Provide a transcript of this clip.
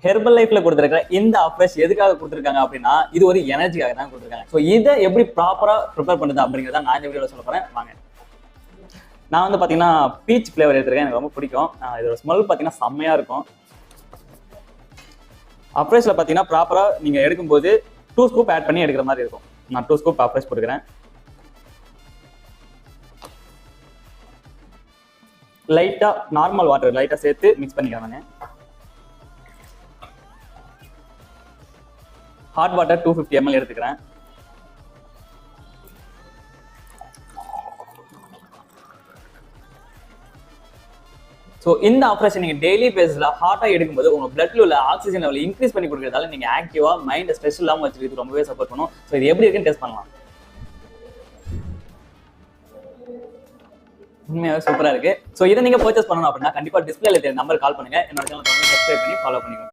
Herbal லைஃப்ல கொடுத்துருக்க இந்த அப்ரோச் எதுக்காக கொடுத்துருக்காங்க அப்படின்னா இது ஒரு எனர்ஜிக்காக தான் கொடுத்துருக்காங்க. ஸோ இதை எப்படி ப்ராப்பரா ப்ரிப்பேர் பண்ணுது அப்படிங்கிறத நான் இந்த வீடியோவில் சொல்ல போறேன். வாங்க. நான் வந்து பார்த்தீங்கன்னா பீச் ஃப்ளேவர் எடுத்துருக்கேன். எனக்கு ரொம்ப பிடிக்கும். இதோட ஸ்மெல் பார்த்தீங்கன்னா செம்மையா இருக்கும். அப்ரோச்சில் பார்த்தீங்கன்னா ப்ராப்பராக நீங்கள் எடுக்கும்போது 2 ஸ்கூப் ஆட் பண்ணி எடுக்கிற மாதிரி இருக்கும். நான் 2 ஸ்கூப் அப்ரோச் போட்டுக்கிறேன். லைட்டாக நார்மல் வாட்டர் லைட்டாக சேர்த்து மிக்ஸ் பண்ணிக்கிறேன். நான் ஹாட் வாட்டர் 250 ml எடுத்துக்கிறேன். ஸோ இந்த ஆப்ரேஷன் நீங்கள் டெய்லி பேஸில் ஹார்ட்டாக எடுக்கும்போது உங்கள் பிளட்ல உள்ள ஆக்சிஜன் லெவல் இன்க்ரீஸ் பண்ணி கொடுக்குறதால நீங்கள் ஆக்டிவாக மைண்ட் ஸ்ட்ரெஸ் இல்லாமல் வச்சுக்கிறது ரொம்பவே சப்போர்ட் பண்ணும். ஸோ இது எப்படி இருக்குன்னு டெஸ்ட் பண்ணலாம். உண்மையாகவே சூப்பராக இருக்கு. ஸோ இதை நீங்கள் பர்ச்சேஸ் பண்ணணும் அப்படின்னா கண்டிப்பாக டிஸ்பிளேல தெரியும் நம்பர் கால் பண்ணுங்க. என்னோட சேனல் சப்ஸ்கிரைப் பண்ணி ஃபாலோ பண்ணிக்கோங்க.